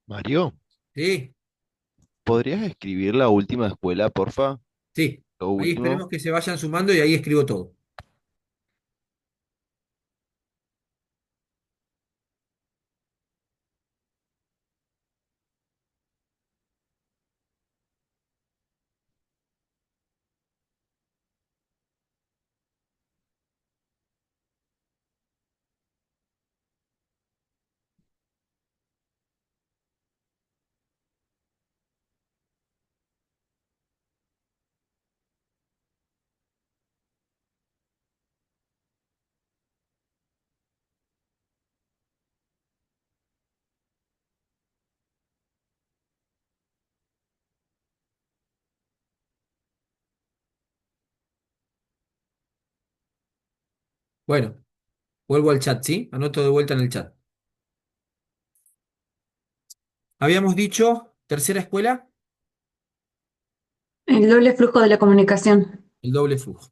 Mario, Sí, ¿podrías escribir la última escuela, porfa? sí. Lo Ahí último. esperemos que se vayan sumando y ahí escribo todo. Bueno, vuelvo al chat, ¿sí? Anoto de vuelta en el chat. Habíamos dicho, tercera escuela, El doble flujo de la comunicación. el doble flujo.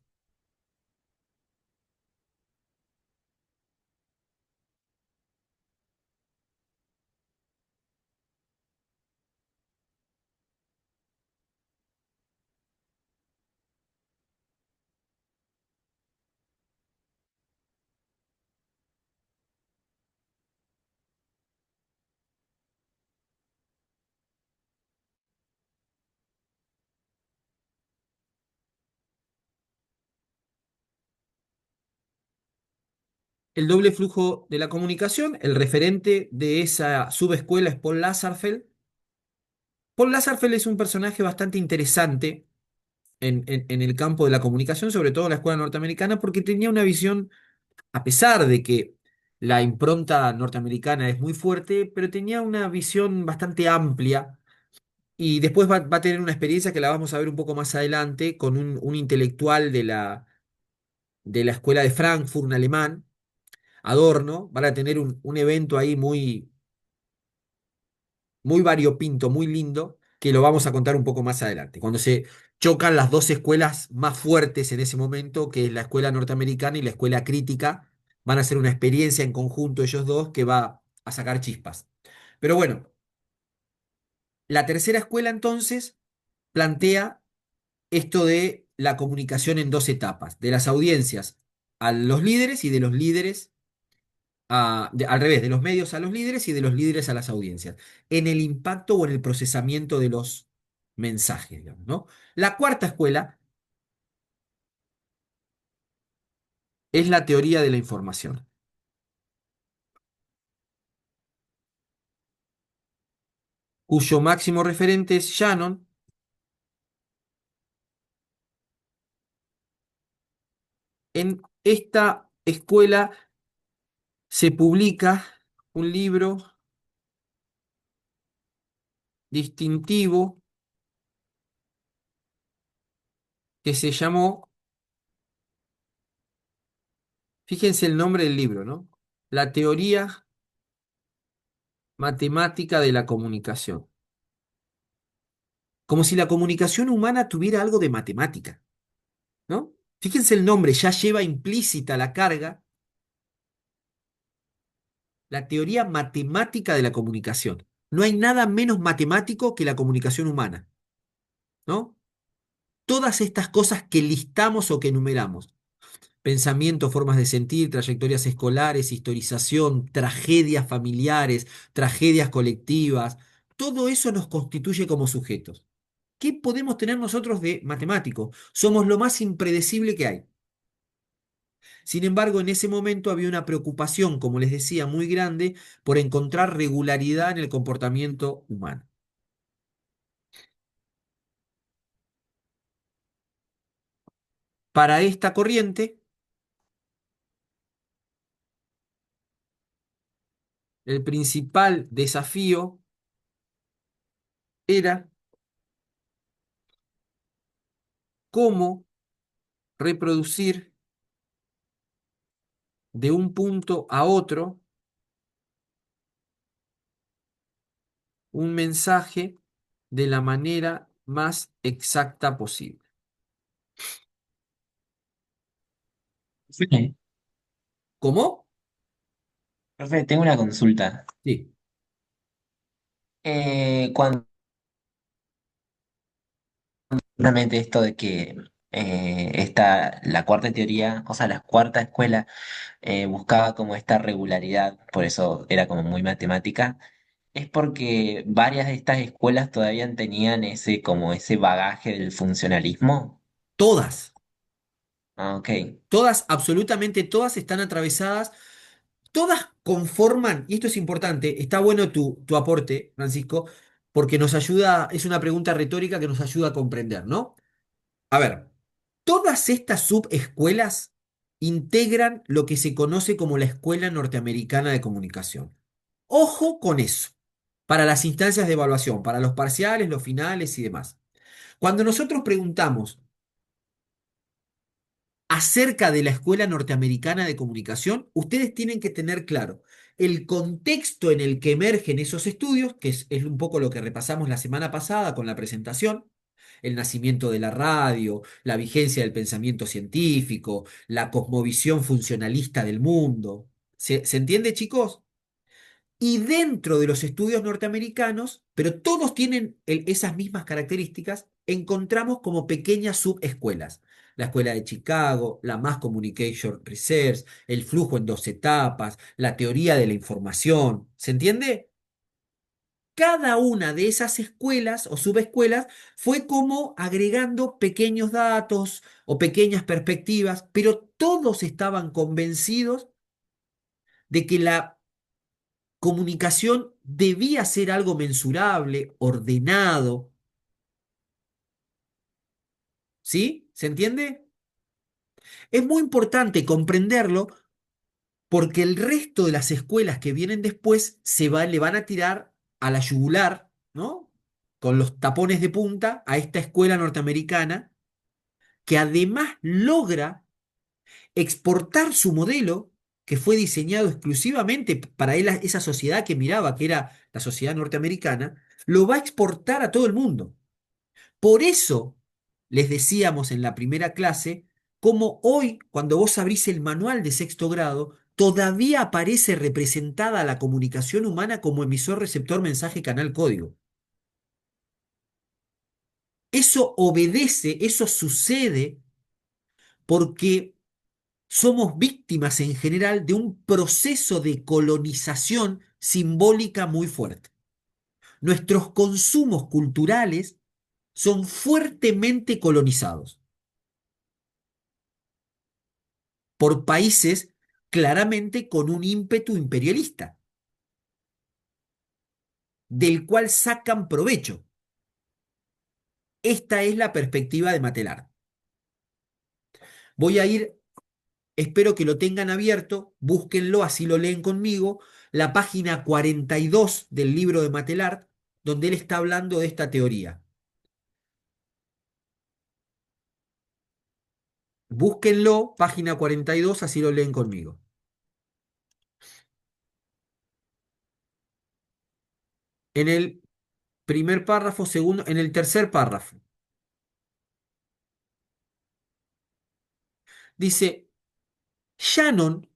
El doble flujo de la comunicación, el referente de esa subescuela es Paul Lazarsfeld. Paul Lazarsfeld es un personaje bastante interesante en el campo de la comunicación, sobre todo en la escuela norteamericana, porque tenía una visión, a pesar de que la impronta norteamericana es muy fuerte, pero tenía una visión bastante amplia. Y después va a tener una experiencia que la vamos a ver un poco más adelante con un intelectual de la escuela de Frankfurt, un alemán, Adorno. Van a tener un evento ahí muy variopinto, muy lindo, que lo vamos a contar un poco más adelante. Cuando se chocan las dos escuelas más fuertes en ese momento, que es la escuela norteamericana y la escuela crítica, van a ser una experiencia en conjunto ellos dos que va a sacar chispas. Pero bueno, la tercera escuela entonces plantea esto de la comunicación en dos etapas, de las audiencias a los líderes y de los líderes al revés, de los medios a los líderes y de los líderes a las audiencias, en el impacto o en el procesamiento de los mensajes, digamos, ¿no? La cuarta escuela es la teoría de la información, cuyo máximo referente es Shannon. En esta escuela se publica un libro distintivo que se llamó, fíjense el nombre del libro, ¿no? La teoría matemática de la comunicación. Como si la comunicación humana tuviera algo de matemática, ¿no? Fíjense el nombre, ya lleva implícita la carga, la teoría matemática de la comunicación. No hay nada menos matemático que la comunicación humana, ¿no? Todas estas cosas que listamos o que enumeramos, pensamiento, formas de sentir, trayectorias escolares, historización, tragedias familiares, tragedias colectivas, todo eso nos constituye como sujetos. ¿Qué podemos tener nosotros de matemáticos? Somos lo más impredecible que hay. Sin embargo, en ese momento había una preocupación, como les decía, muy grande por encontrar regularidad en el comportamiento humano. Para esta corriente, el principal desafío era cómo reproducir de un punto a otro un mensaje de la manera más exacta posible. Sí. ¿Cómo? Profe, tengo una consulta. Sí. Cuando realmente esto de que la cuarta teoría, o sea, la cuarta escuela buscaba como esta regularidad, por eso era como muy matemática, es porque varias de estas escuelas todavía tenían ese, como ese bagaje del funcionalismo. Todas, Ah, ok. todas, absolutamente todas están atravesadas, todas conforman, y esto es importante, está bueno tu aporte, Francisco, porque nos ayuda, es una pregunta retórica que nos ayuda a comprender, ¿no? A ver, todas estas subescuelas integran lo que se conoce como la Escuela Norteamericana de Comunicación. Ojo con eso, para las instancias de evaluación, para los parciales, los finales y demás. Cuando nosotros preguntamos acerca de la Escuela Norteamericana de Comunicación, ustedes tienen que tener claro el contexto en el que emergen esos estudios, que es un poco lo que repasamos la semana pasada con la presentación, el nacimiento de la radio, la vigencia del pensamiento científico, la cosmovisión funcionalista del mundo. ¿Se entiende, chicos? Y dentro de los estudios norteamericanos, pero todos tienen esas mismas características, encontramos como pequeñas subescuelas. La escuela de Chicago, la Mass Communication Research, el flujo en dos etapas, la teoría de la información. ¿Se entiende? Cada una de esas escuelas o subescuelas fue como agregando pequeños datos o pequeñas perspectivas, pero todos estaban convencidos de que la comunicación debía ser algo mensurable, ordenado, ¿sí? ¿Se entiende? Es muy importante comprenderlo porque el resto de las escuelas que vienen después le van a tirar a la yugular, ¿no? Con los tapones de punta a esta escuela norteamericana que además logra exportar su modelo que fue diseñado exclusivamente para esa sociedad que miraba, que era la sociedad norteamericana, lo va a exportar a todo el mundo. Por eso les decíamos en la primera clase cómo hoy, cuando vos abrís el manual de sexto grado, todavía aparece representada la comunicación humana como emisor, receptor, mensaje, canal, código. Eso obedece, eso sucede porque somos víctimas en general de un proceso de colonización simbólica muy fuerte. Nuestros consumos culturales son fuertemente colonizados por países claramente con un ímpetu imperialista, del cual sacan provecho. Esta es la perspectiva de Matelar. Voy a ir, espero que lo tengan abierto, búsquenlo, así lo leen conmigo, la página 42 del libro de Matelar, donde él está hablando de esta teoría. Búsquenlo, página 42, así lo leen conmigo. En el primer párrafo, segundo, en el tercer párrafo. Dice, Shannon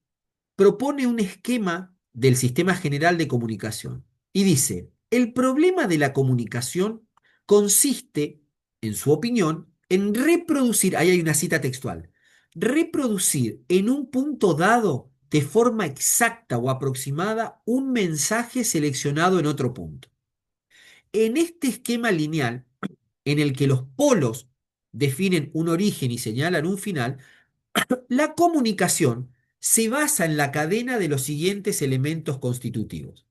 propone un esquema del sistema general de comunicación y dice, el problema de la comunicación consiste, en su opinión, en reproducir, ahí hay una cita textual, reproducir en un punto dado de forma exacta o aproximada un mensaje seleccionado en otro punto. En este esquema lineal, en el que los polos definen un origen y señalan un final, la comunicación se basa en la cadena de los siguientes elementos constitutivos.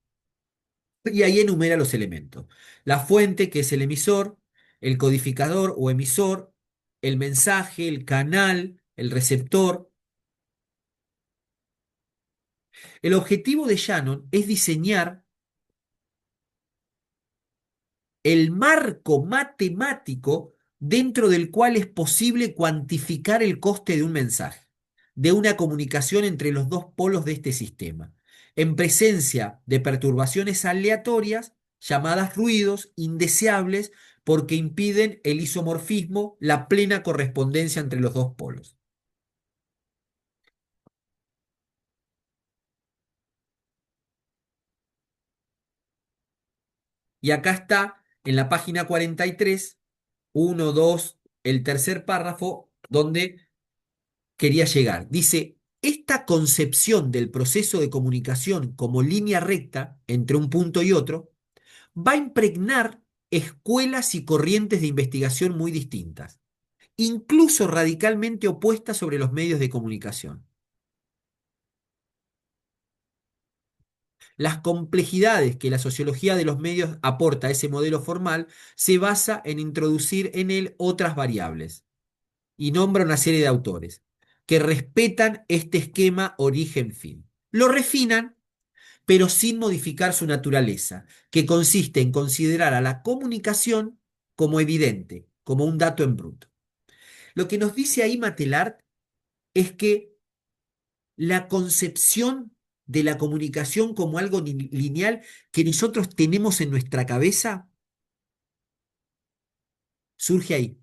Y ahí enumera los elementos. La fuente, que es el emisor, el codificador o emisor, el mensaje, el canal, el receptor. El objetivo de Shannon es diseñar el marco matemático dentro del cual es posible cuantificar el coste de un mensaje, de una comunicación entre los dos polos de este sistema, en presencia de perturbaciones aleatorias llamadas ruidos indeseables porque impiden el isomorfismo, la plena correspondencia entre los dos polos. Y acá está, en la página 43, 1, 2, el tercer párrafo, donde quería llegar. Dice, esta concepción del proceso de comunicación como línea recta entre un punto y otro va a impregnar escuelas y corrientes de investigación muy distintas, incluso radicalmente opuestas sobre los medios de comunicación. Las complejidades que la sociología de los medios aporta a ese modelo formal se basa en introducir en él otras variables, y nombra una serie de autores que respetan este esquema origen-fin. Lo refinan, pero sin modificar su naturaleza, que consiste en considerar a la comunicación como evidente, como un dato en bruto. Lo que nos dice ahí Matelart es que la concepción de la comunicación como algo lineal que nosotros tenemos en nuestra cabeza surge ahí.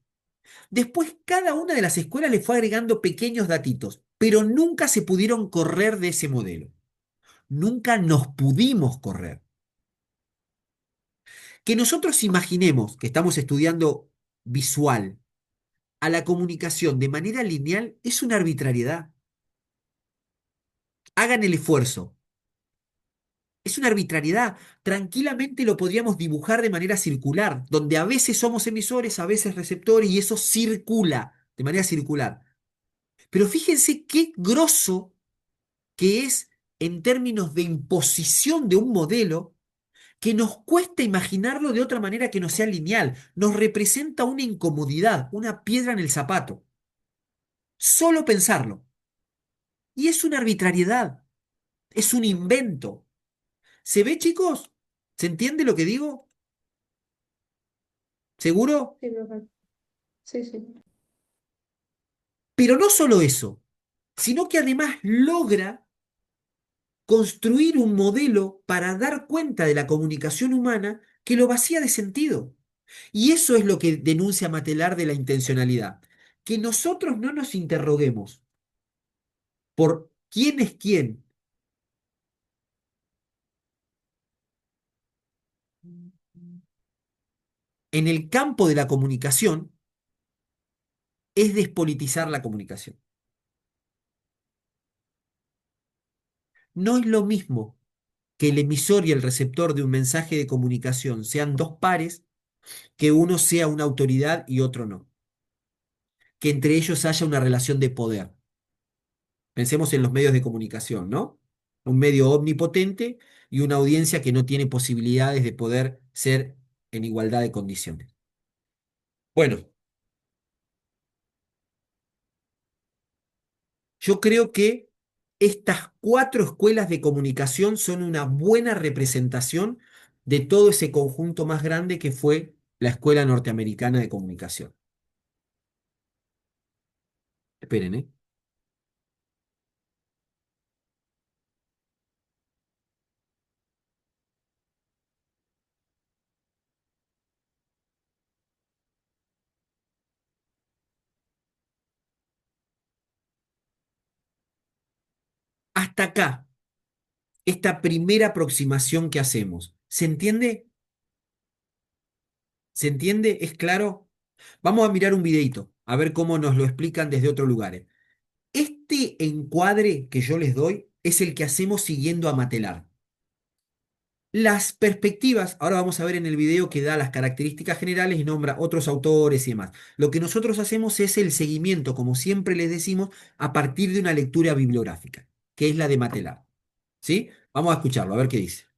Después cada una de las escuelas le fue agregando pequeños datitos, pero nunca se pudieron correr de ese modelo. Nunca nos pudimos correr. Que nosotros imaginemos que estamos estudiando visual a la comunicación de manera lineal es una arbitrariedad. Hagan el esfuerzo. Es una arbitrariedad. Tranquilamente lo podríamos dibujar de manera circular, donde a veces somos emisores, a veces receptores, y eso circula de manera circular. Pero fíjense qué grosso que es en términos de imposición de un modelo que nos cuesta imaginarlo de otra manera que no sea lineal. Nos representa una incomodidad, una piedra en el zapato. Solo pensarlo. Y es una arbitrariedad, es un invento. ¿Se ve, chicos? ¿Se entiende lo que digo? ¿Seguro? Sí, profe. Sí, sí. Pero no solo eso, sino que además logra construir un modelo para dar cuenta de la comunicación humana que lo vacía de sentido. Y eso es lo que denuncia Matelar de la intencionalidad. Que nosotros no nos interroguemos por quién es quién en el campo de la comunicación es despolitizar la comunicación. No es lo mismo que el emisor y el receptor de un mensaje de comunicación sean dos pares, que uno sea una autoridad y otro no. Que entre ellos haya una relación de poder. Pensemos en los medios de comunicación, ¿no? Un medio omnipotente y una audiencia que no tiene posibilidades de poder ser en igualdad de condiciones. Bueno, yo creo que estas cuatro escuelas de comunicación son una buena representación de todo ese conjunto más grande que fue la Escuela Norteamericana de Comunicación. Esperen, ¿eh? Hasta acá, esta primera aproximación que hacemos. ¿Se entiende? ¿Se entiende? ¿Es claro? Vamos a mirar un videito, a ver cómo nos lo explican desde otros lugares. Este encuadre que yo les doy es el que hacemos siguiendo a Matelar. Las perspectivas, ahora vamos a ver en el video que da las características generales y nombra otros autores y demás. Lo que nosotros hacemos es el seguimiento, como siempre les decimos, a partir de una lectura bibliográfica, que es la de Matelar. ¿Sí? Vamos a escucharlo, a ver qué dice.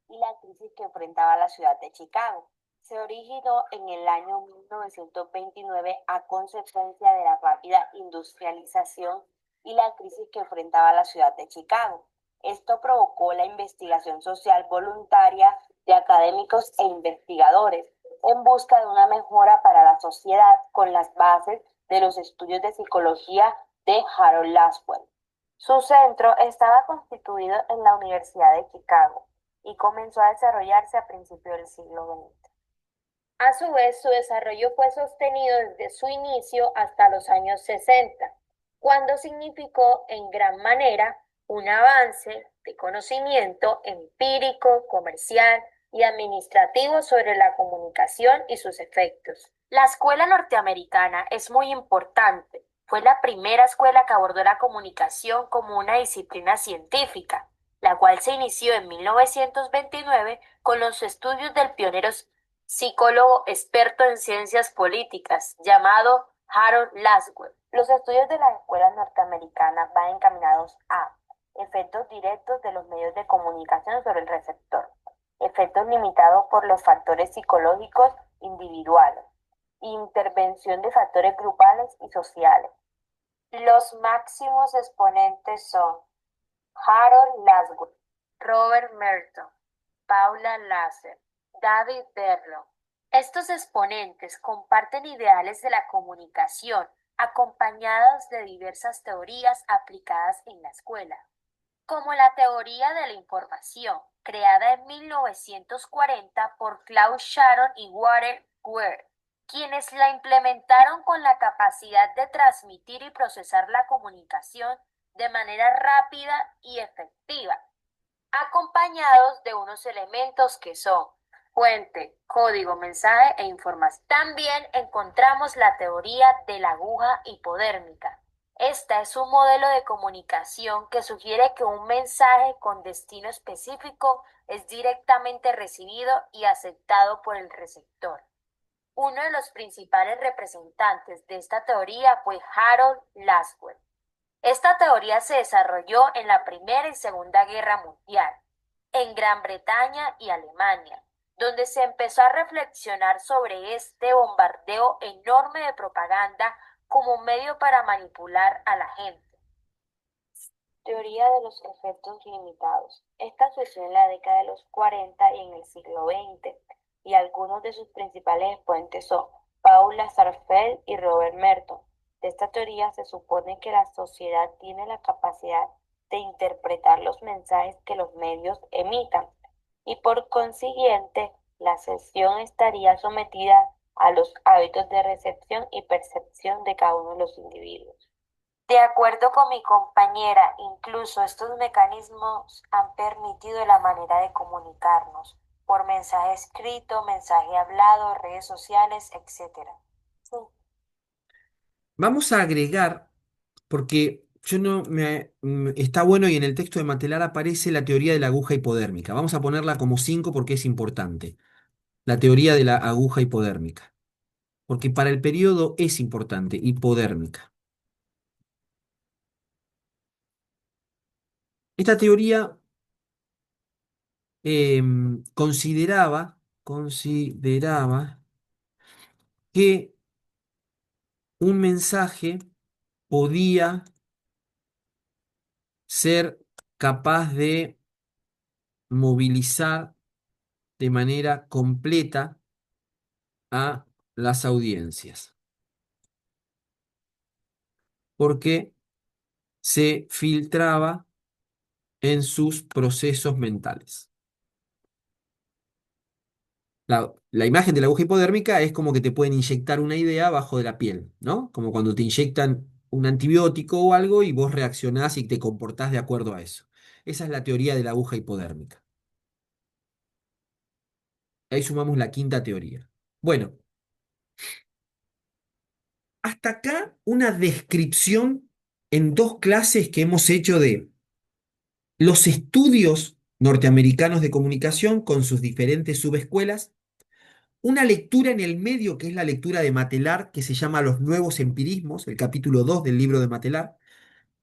Y la crisis que enfrentaba la ciudad de Chicago. Se originó en el año 1929 a consecuencia de la rápida industrialización y la crisis que enfrentaba la ciudad de Chicago. Esto provocó la investigación social voluntaria de académicos e investigadores en busca de una mejora para la sociedad con las bases de los estudios de psicología de Harold Laswell. Su centro estaba constituido en la Universidad de Chicago y comenzó a desarrollarse a principios del siglo XX. A su vez, su desarrollo fue sostenido desde su inicio hasta los años 60, cuando significó en gran manera un avance de conocimiento empírico, comercial y administrativo sobre la comunicación y sus efectos. La escuela norteamericana es muy importante. Fue la primera escuela que abordó la comunicación como una disciplina científica, la cual se inició en 1929 con los estudios del pionero psicólogo experto en ciencias políticas llamado Harold Laswell. Los estudios de las escuelas norteamericanas van encaminados a efectos directos de los medios de comunicación sobre el receptor, efectos limitados por los factores psicológicos individuales, intervención de factores grupales y sociales. Los máximos exponentes son Harold Laswell, Robert Merton, Paula Lasser, David Berlo. Estos exponentes comparten ideales de la comunicación acompañados de diversas teorías aplicadas en la escuela, como la teoría de la información, creada en 1940 por Claude Shannon y Walter Ware, quienes la implementaron con la capacidad de transmitir y procesar la comunicación de manera rápida y efectiva, acompañados de unos elementos que son fuente, código, mensaje e información. También encontramos la teoría de la aguja hipodérmica. Esta es un modelo de comunicación que sugiere que un mensaje con destino específico es directamente recibido y aceptado por el receptor. Uno de los principales representantes de esta teoría fue Harold Laswell. Esta teoría se desarrolló en la Primera y Segunda Guerra Mundial, en Gran Bretaña y Alemania, donde se empezó a reflexionar sobre este bombardeo enorme de propaganda como un medio para manipular a la gente. Teoría de los efectos limitados. Esta surgió en la década de los 40 y en el siglo XX, y algunos de sus principales exponentes son Paula Sarfeld y Robert Merton. De esta teoría se supone que la sociedad tiene la capacidad de interpretar los mensajes que los medios emitan y por consiguiente la sesión estaría sometida a los hábitos de recepción y percepción de cada uno de los individuos. De acuerdo con mi compañera, incluso estos mecanismos han permitido la manera de comunicarnos por mensaje escrito, mensaje hablado, redes sociales, etc. Sí. Vamos a agregar, porque yo no me, está bueno y en el texto de Matelar aparece la teoría de la aguja hipodérmica. Vamos a ponerla como 5 porque es importante. La teoría de la aguja hipodérmica. Porque para el periodo es importante, hipodérmica. Esta teoría consideraba que un mensaje podía ser capaz de movilizar de manera completa a las audiencias, porque se filtraba en sus procesos mentales. La imagen de la aguja hipodérmica es como que te pueden inyectar una idea abajo de la piel, ¿no? Como cuando te inyectan un antibiótico o algo y vos reaccionás y te comportás de acuerdo a eso. Esa es la teoría de la aguja hipodérmica. Ahí sumamos la quinta teoría. Bueno, hasta acá una descripción en 2 clases que hemos hecho de los estudios norteamericanos de comunicación con sus diferentes subescuelas, una lectura en el medio que es la lectura de Matelar, que se llama Los Nuevos Empirismos, el capítulo 2 del libro de Matelar,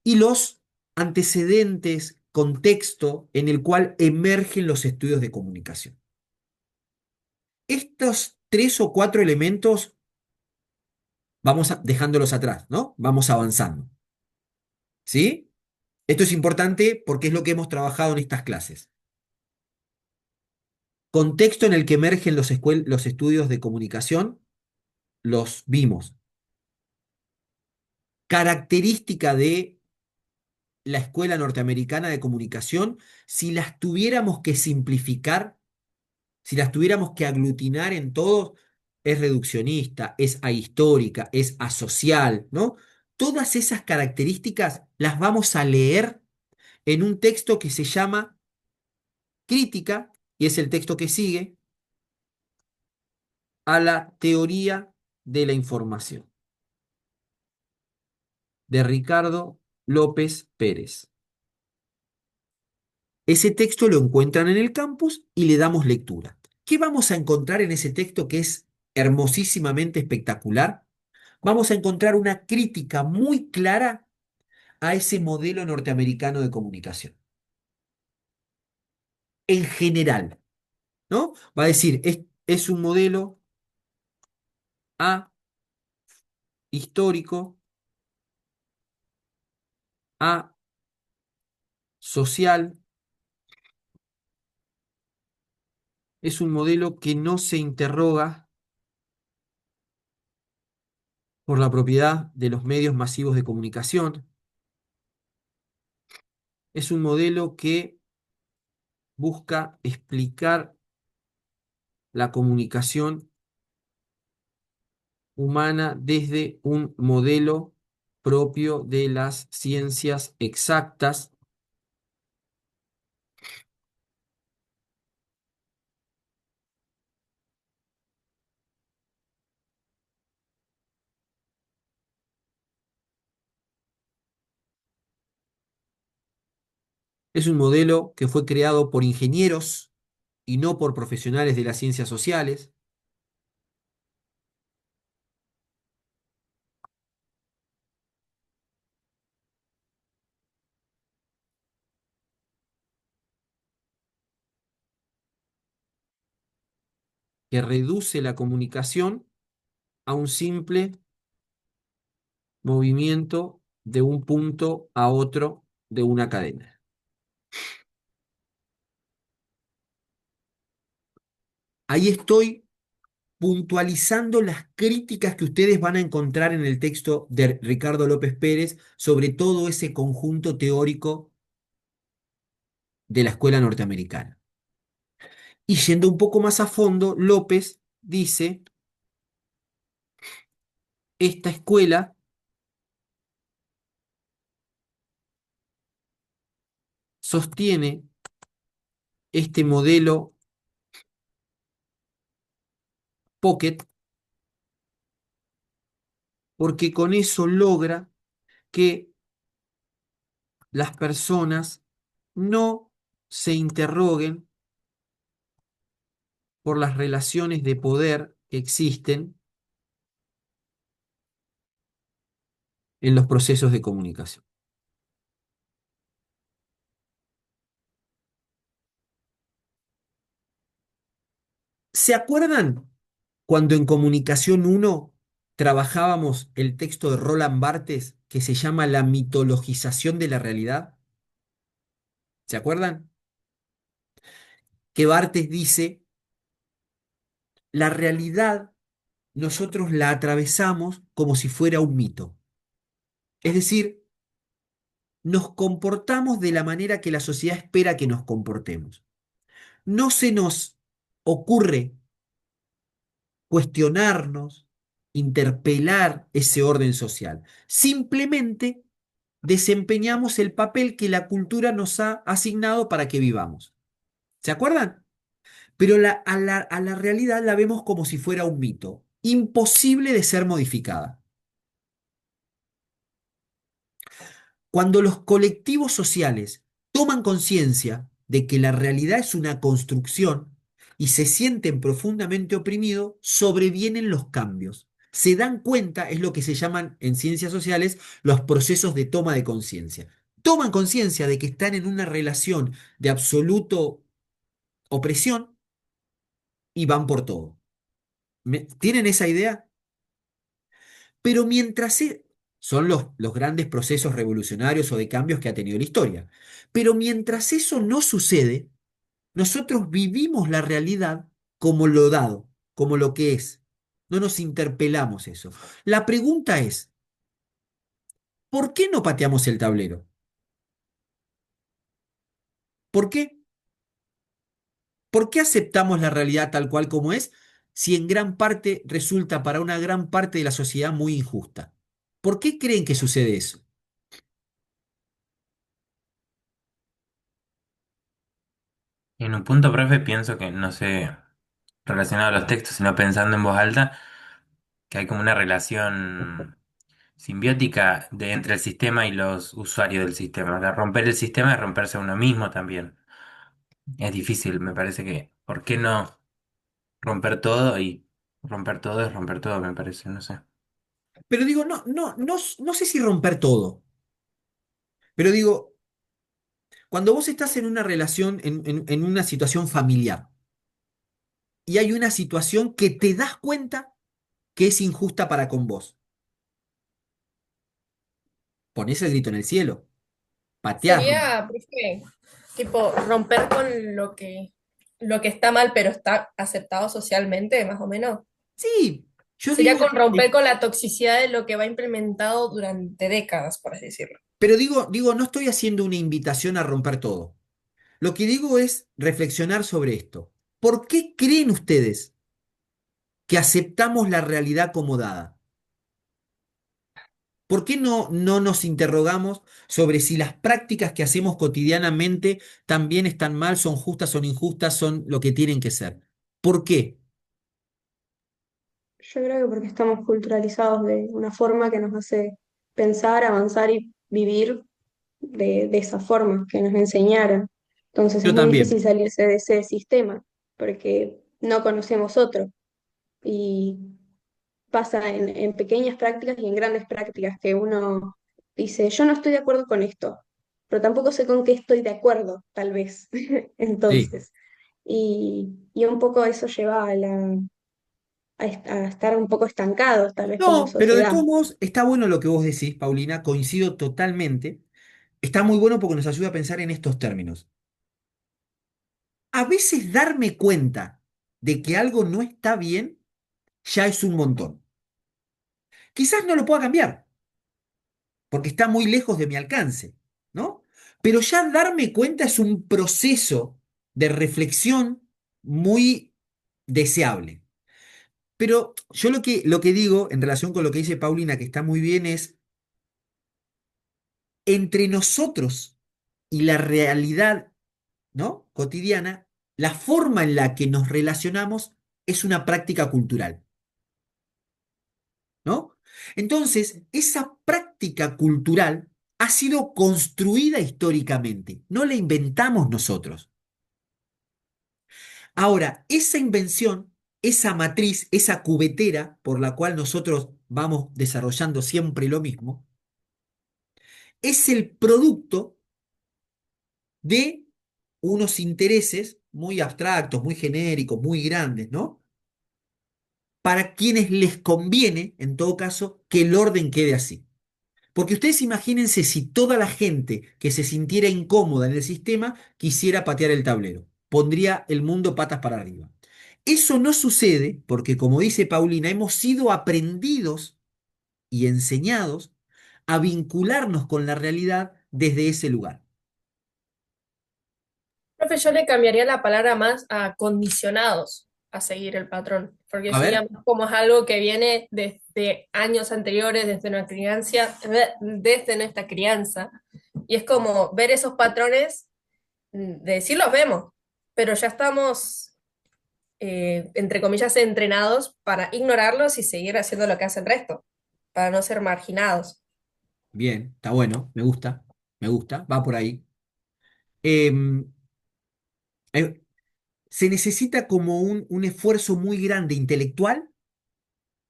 y los antecedentes, contexto en el cual emergen los estudios de comunicación. Estos 3 o 4 elementos vamos dejándolos atrás, ¿no? Vamos avanzando. ¿Sí? Esto es importante porque es lo que hemos trabajado en estas clases. Contexto en el que emergen los estudios de comunicación, los vimos. Característica de la Escuela Norteamericana de Comunicación, si las tuviéramos que simplificar, si las tuviéramos que aglutinar en todos, es reduccionista, es ahistórica, es asocial, ¿no? Todas esas características las vamos a leer en un texto que se llama Crítica, y es el texto que sigue, a la teoría de la información, de Ricardo López Pérez. Ese texto lo encuentran en el campus y le damos lectura. ¿Qué vamos a encontrar en ese texto que es hermosísimamente espectacular? Vamos a encontrar una crítica muy clara a ese modelo norteamericano de comunicación. En general, ¿no? Va a decir, es un modelo histórico, social, es un modelo que no se interroga por la propiedad de los medios masivos de comunicación, es un modelo que busca explicar la comunicación humana desde un modelo propio de las ciencias exactas. Es un modelo que fue creado por ingenieros y no por profesionales de las ciencias sociales. Que reduce la comunicación a un simple movimiento de un punto a otro de una cadena. Ahí estoy puntualizando las críticas que ustedes van a encontrar en el texto de Ricardo López Pérez sobre todo ese conjunto teórico de la escuela norteamericana. Y yendo un poco más a fondo, López dice, esta escuela sostiene este modelo Pocket porque con eso logra que las personas no se interroguen por las relaciones de poder que existen en los procesos de comunicación. ¿Se acuerdan cuando en Comunicación 1 trabajábamos el texto de Roland Barthes que se llama La mitologización de la realidad? ¿Se acuerdan? Que Barthes dice, la realidad nosotros la atravesamos como si fuera un mito. Es decir, nos comportamos de la manera que la sociedad espera que nos comportemos. No se nos ocurre cuestionarnos, interpelar ese orden social. Simplemente desempeñamos el papel que la cultura nos ha asignado para que vivamos. ¿Se acuerdan? Pero a la realidad la vemos como si fuera un mito, imposible de ser modificada. Cuando los colectivos sociales toman conciencia de que la realidad es una construcción y se sienten profundamente oprimidos, sobrevienen los cambios. Se dan cuenta, es lo que se llaman en ciencias sociales los procesos de toma de conciencia. Toman conciencia de que están en una relación de absoluto opresión y van por todo. ¿Tienen esa idea? Pero son los grandes procesos revolucionarios o de cambios que ha tenido la historia. Pero mientras eso no sucede, nosotros vivimos la realidad como lo dado, como lo que es. No nos interpelamos eso. La pregunta es, ¿por qué no pateamos el tablero? ¿Por qué? ¿Por qué aceptamos la realidad tal cual como es si en gran parte resulta para una gran parte de la sociedad muy injusta? ¿Por qué creen que sucede eso? En un punto, profe, pienso que, no sé, relacionado a los textos, sino pensando en voz alta, que hay como una relación simbiótica entre el sistema y los usuarios del sistema. De romper el sistema es romperse a uno mismo también. Es difícil, me parece que, ¿por qué no romper todo? Y romper todo es romper todo, me parece, no sé. Pero digo, no sé si romper todo, pero digo, cuando vos estás en una relación, en una situación familiar, y hay una situación que te das cuenta que es injusta para con vos, ponés el grito en el cielo, pateás. Sería, profe, tipo, romper con lo que está mal, pero está aceptado socialmente, más o menos. Sí, yo Sería digo, con romper con la toxicidad de lo que va implementado durante décadas, por así decirlo. pero digo, no estoy haciendo una invitación a romper todo. Lo que digo es reflexionar sobre esto. ¿Por qué creen ustedes que aceptamos la realidad como dada? ¿Por qué no nos interrogamos sobre si las prácticas que hacemos cotidianamente también están mal, son justas, son injustas, son lo que tienen que ser? ¿Por qué? Yo creo que porque estamos culturalizados de una forma que nos hace pensar, avanzar y vivir de esa forma que nos enseñaron. Entonces es Yo muy difícil también. salirse de ese sistema porque no conocemos otro. Y pasa en pequeñas prácticas y en grandes prácticas que uno dice, yo no estoy de acuerdo con esto, pero tampoco sé con qué estoy de acuerdo, tal vez. Sí. Entonces, y un poco eso lleva a estar un poco estancados, tal vez como No, pero de sociedad. todos modos, está bueno lo que vos decís, Paulina, coincido totalmente. Está muy bueno porque nos ayuda a pensar en estos términos. A veces darme cuenta de que algo no está bien ya es un montón. Quizás no lo pueda cambiar, porque está muy lejos de mi alcance, ¿no? Pero ya darme cuenta es un proceso de reflexión muy deseable. Pero yo lo que digo en relación con lo que dice Paulina, que está muy bien, es entre nosotros y la realidad, ¿no? Cotidiana, la forma en la que nos relacionamos es una práctica cultural, ¿no? Entonces, esa práctica cultural ha sido construida históricamente, no la inventamos nosotros. Ahora, esa invención, esa matriz, esa cubetera por la cual nosotros vamos desarrollando siempre lo mismo, es el producto de unos intereses muy abstractos, muy genéricos, muy grandes, ¿no? Para quienes les conviene, en todo caso, que el orden quede así. Porque ustedes imagínense si toda la gente que se sintiera incómoda en el sistema quisiera patear el tablero. Pondría el mundo patas para arriba. Eso no sucede porque, como dice Paulina, hemos sido aprendidos y enseñados a vincularnos con la realidad desde ese lugar. Profe, yo le cambiaría la palabra más a condicionados a seguir el patrón, porque A eso ya ver, más como es algo que viene desde años anteriores, desde nuestra crianza, desde nuestra crianza. Y es como ver esos patrones, de decir los vemos, pero ya estamos, entre comillas, entrenados para ignorarlos y seguir haciendo lo que hace el resto, para no ser marginados. bien, está bueno, me gusta, va por ahí. Em, eh, Se necesita como un esfuerzo muy grande intelectual,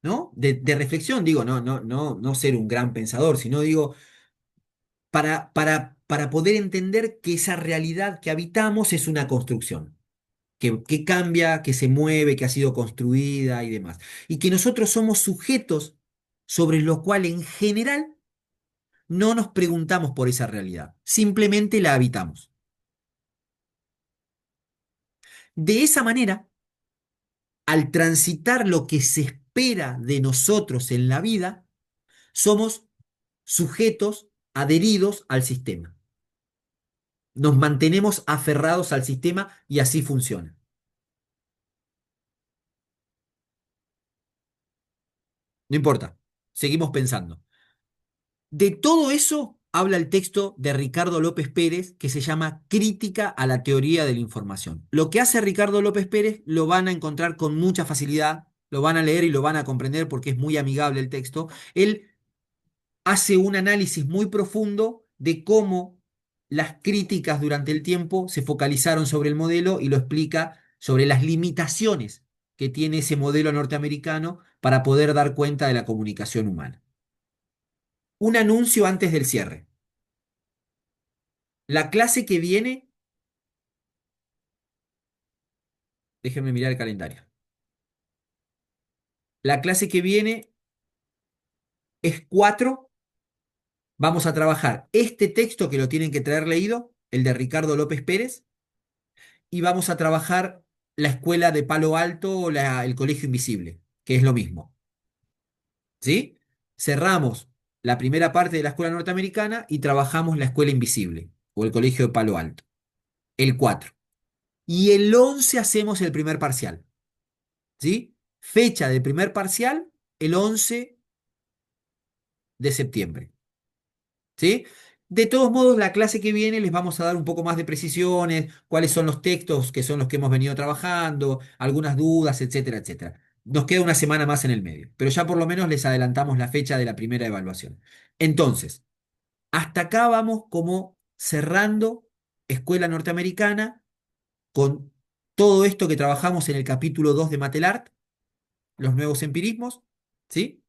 ¿no? De reflexión, digo, no ser un gran pensador, sino digo, para poder entender que esa realidad que habitamos es una construcción, que cambia, que se mueve, que ha sido construida y demás. Y que nosotros somos sujetos sobre los cuales en general no nos preguntamos por esa realidad, simplemente la habitamos. De esa manera, al transitar lo que se espera de nosotros en la vida, somos sujetos adheridos al sistema. Nos mantenemos aferrados al sistema y así funciona. No importa, seguimos pensando. De todo eso habla el texto de Ricardo López Pérez que se llama Crítica a la teoría de la información. Lo que hace Ricardo López Pérez lo van a encontrar con mucha facilidad, lo van a leer y lo van a comprender porque es muy amigable el texto. Él hace un análisis muy profundo de cómo las críticas durante el tiempo se focalizaron sobre el modelo y lo explica sobre las limitaciones que tiene ese modelo norteamericano para poder dar cuenta de la comunicación humana. Un anuncio antes del cierre. La clase que viene, déjenme mirar el calendario. La clase que viene es 4. Vamos a trabajar este texto que lo tienen que traer leído, el de Ricardo López Pérez, y vamos a trabajar la escuela de Palo Alto o el Colegio Invisible, que es lo mismo. ¿Sí? Cerramos la primera parte de la escuela norteamericana y trabajamos la escuela invisible o el Colegio de Palo Alto, el 4. Y el 11 hacemos el primer parcial. ¿Sí? Fecha del primer parcial, el 11 de septiembre. ¿Sí? De todos modos, la clase que viene les vamos a dar un poco más de precisiones, cuáles son los textos que son los que hemos venido trabajando, algunas dudas, etcétera, etcétera. Nos queda una semana más en el medio, pero ya por lo menos les adelantamos la fecha de la primera evaluación. Entonces, hasta acá vamos como cerrando escuela norteamericana con todo esto que trabajamos en el capítulo 2 de Matelart, los nuevos empirismos, ¿sí?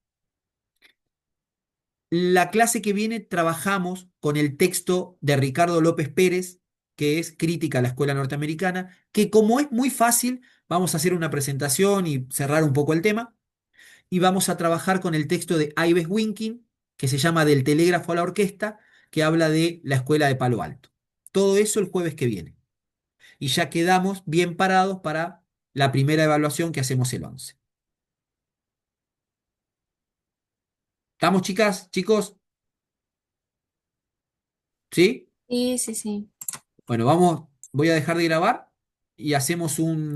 La clase que viene trabajamos con el texto de Ricardo López Pérez, que es Crítica a la Escuela Norteamericana, que como es muy fácil, vamos a hacer una presentación y cerrar un poco el tema, y vamos a trabajar con el texto de Ives Winking, que se llama Del telégrafo a la orquesta, que habla de la Escuela de Palo Alto. Todo eso el jueves que viene. Y ya quedamos bien parados para la primera evaluación que hacemos el 11. ¿Estamos, chicas, chicos? ¿Sí? Sí, sí, sí. Bueno, voy a dejar de grabar y hacemos un